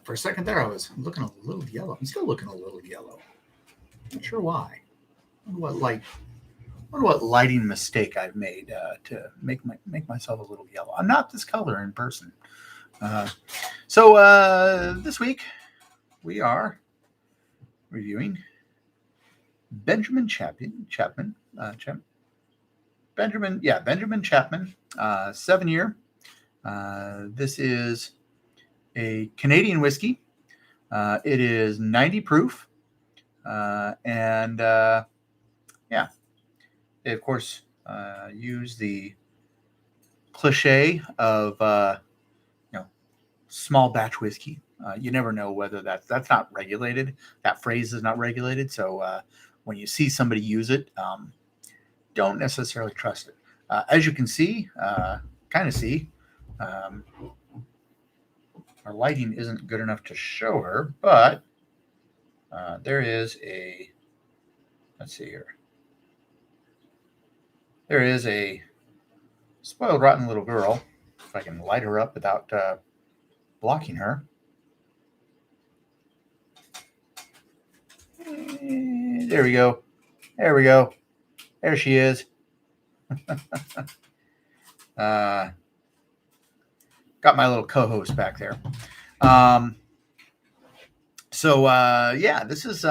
For a second there, I was looking a little yellow. I'm still looking a little yellow. Not sure why. Wonder what lighting mistake I've made to make myself a little yellow. I'm not this color in person. So this week we are reviewing Benjamin Chapman. Benjamin Chapman, 7-year. This is a Canadian whiskey. It is 90 proof, and they of course use the cliche of small batch whiskey. You never know whether that's not regulated. That phrase is not regulated. So when you see somebody use it, don't necessarily trust it. As you can see, our lighting isn't good enough to show her, but there is a, let's see here. There is a spoiled, rotten little girl. If I can light her up without blocking her. There we go. There she is. Got my little co-host back there. This is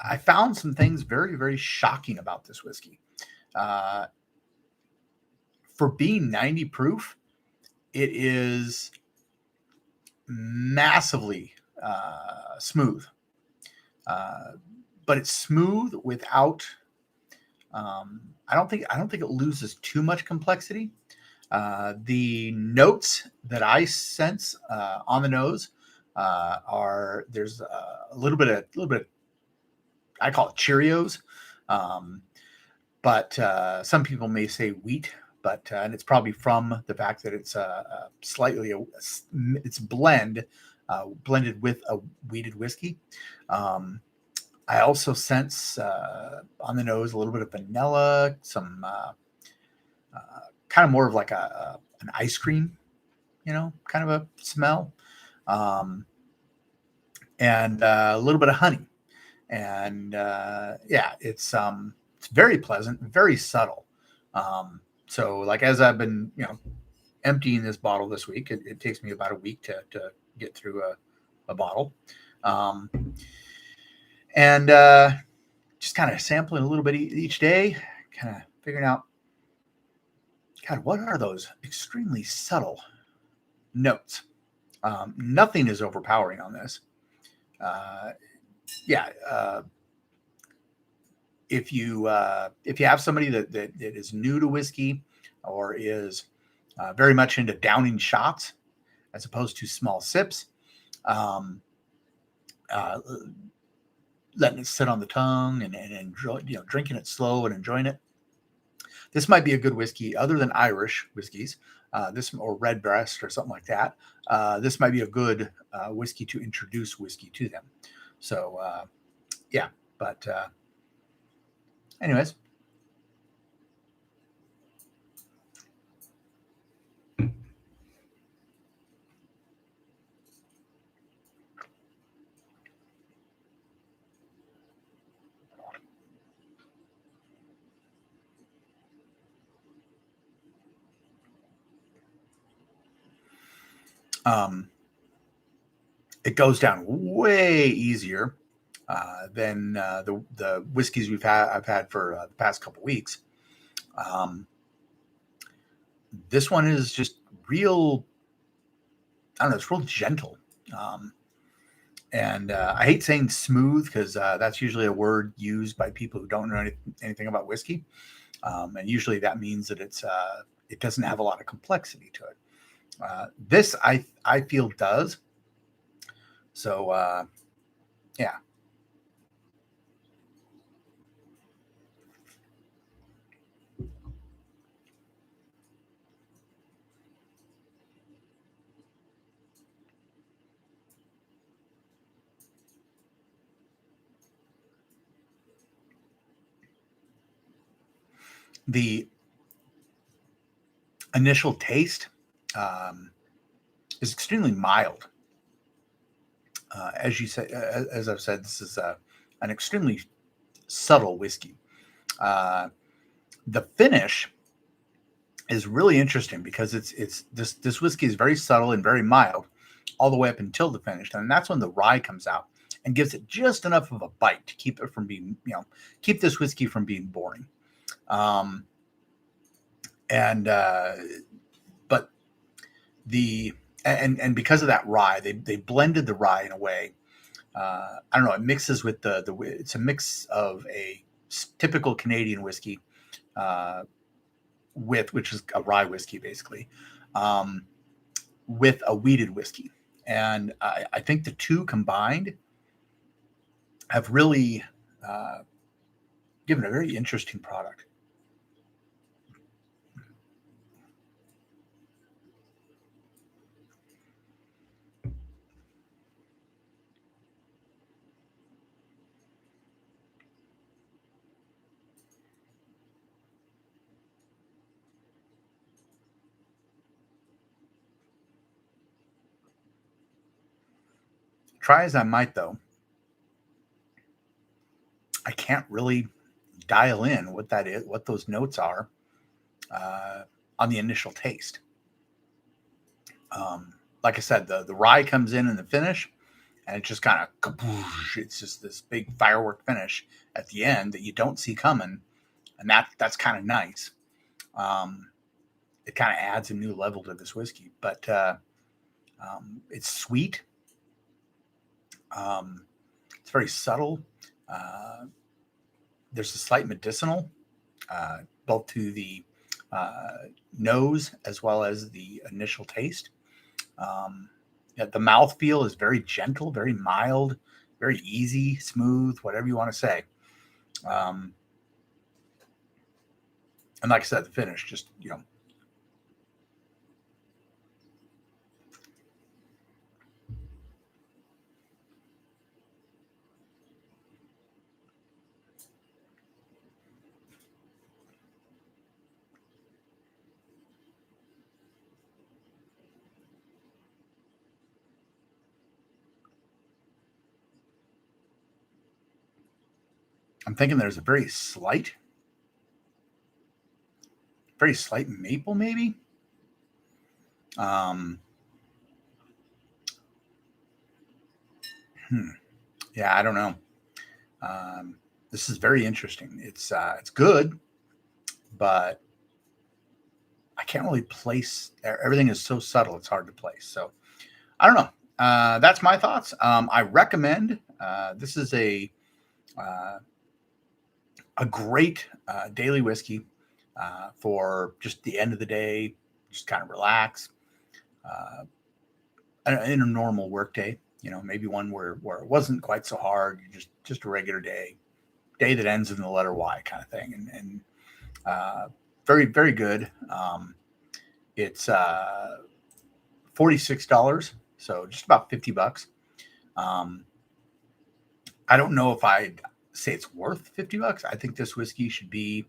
I found some things very, very shocking about this whiskey. For being 90 proof, it is massively smooth, but it's smooth without. I don't think it loses too much complexity. The notes that I sense on the nose there's a little bit of I call it Cheerios, but some people may say wheat, and it's probably from the fact that it's it's blended with a wheated whiskey. I also sense on the nose a little bit of vanilla, some kind of more of like an ice cream, kind of a smell, and a little bit of honey. And it's very pleasant, very subtle. So like as I've been, emptying this bottle this week, it takes me about a week to get through a bottle. And just kind of sampling a little bit each day, kind of figuring out, God, what are those extremely subtle notes? Nothing is overpowering on this. If you have somebody that is new to whiskey or is very much into downing shots as opposed to small sips, letting it sit on the tongue and enjoy, drinking it slow and enjoying it, this might be a good whiskey. Other than Irish whiskeys, this or Redbreast or something like that, this might be a good whiskey to introduce whiskey to them. So anyways. It goes down way easier than the whiskeys I've had for the past couple weeks. This one is just real. I don't know. It's real gentle, and I hate saying smooth because that's usually a word used by people who don't know anything about whiskey, and usually that means that it doesn't have a lot of complexity to it. This I feel does. So yeah. The initial taste, is extremely mild. As you say, as I've said, this is an extremely subtle whiskey. Uh, the finish is really interesting because it's this whiskey is very subtle and very mild all the way up until the finish, and that's when the rye comes out and gives it just enough of a bite to keep it from being, keep this whiskey from being boring. Um, and but the and because of that rye, they blended the rye in a way. I don't know. It mixes with the. It's a mix of a typical Canadian whiskey, uh, which is a rye whiskey basically, um, with a wheated whiskey, and I think the two combined have really uh, given a very interesting product. Try as I might, though, I can't really dial in what that is, what those notes are uh, on the initial taste. Like I said, the rye comes in the finish, and it just kind of kaboosh. It's just this big firework finish at the end that you don't see coming, and that's kind of nice. Um, it kind of adds a new level to this whiskey, but it's sweet. Um, it's very subtle. Uh, there's a slight medicinal, both to the uh, nose as well as the initial taste. Yeah, the mouth feel is very gentle, very mild, very easy, smooth, whatever you want to say. Um, and like I said, the finish just, I'm thinking there's a very slight maple, maybe. Um, hmm, yeah, I don't know. Um, this is very interesting. It's good, but I can't really place. Everything is so subtle; it's hard to place. So I don't know. That's my thoughts. I recommend. This is uh, a great daily whiskey for just the end of the day. Just kind of relax uh, in a normal work day. Maybe one where it wasn't quite so hard. Just a regular day that ends in the letter Y kind of thing, and very very good. It's $46, so just about $50. Um, I don't know if I'd say it's worth $50. I think this whiskey should be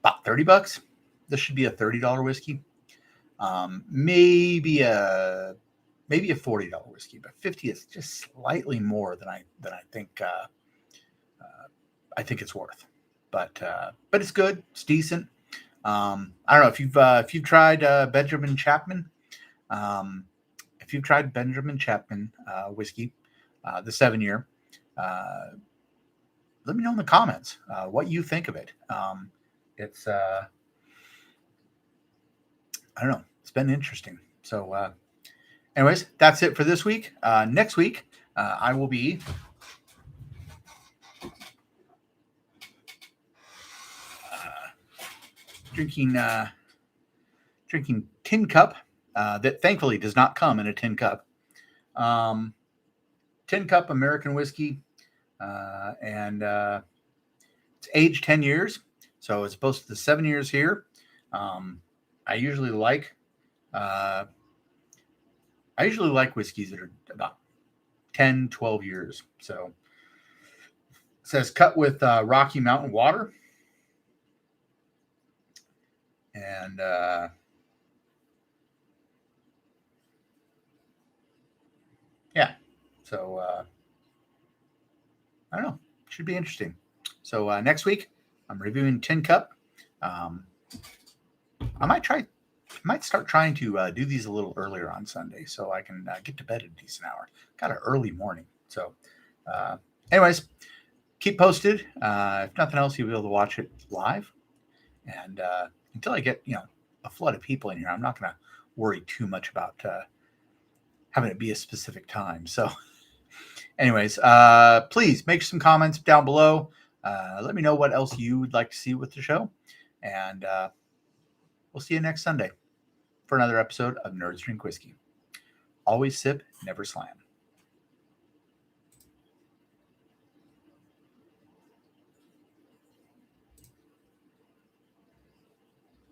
about $30. This should be a $30 whiskey. Maybe a $40 whiskey, but 50 is just slightly more than I think I think it's worth. But it's good. It's decent. I don't know if you've tried Benjamin Chapman. Um, if you've tried Benjamin Chapman whiskey, the 7 year, uh, let me know in the comments what you think of it. It's I don't know. It's been interesting. So, anyways, that's it for this week. Next week, I will be drinking drinking Tin Cup that thankfully does not come in a tin cup. Um, Tin Cup American whiskey, and it's aged 10 years, so it's supposed to the 7 years here. Um, I usually like uh, I usually like whiskeys that are about 10, 12 years. So it says cut with Rocky Mountain water, and So I don't know. Should be interesting. So next week, I'm reviewing Tin Cup. I might start trying to do these a little earlier on Sunday so I can get to bed at a decent hour. Got an early morning. So, anyways, keep posted. If nothing else, you'll be able to watch it live. And until I get a flood of people in here, I'm not going to worry too much about having it be a specific time. So, anyways, please make some comments down below. Let me know what else you would like to see with the show. And we'll see you next Sunday for another episode of Nerds Drink Whiskey. Always sip, never slam.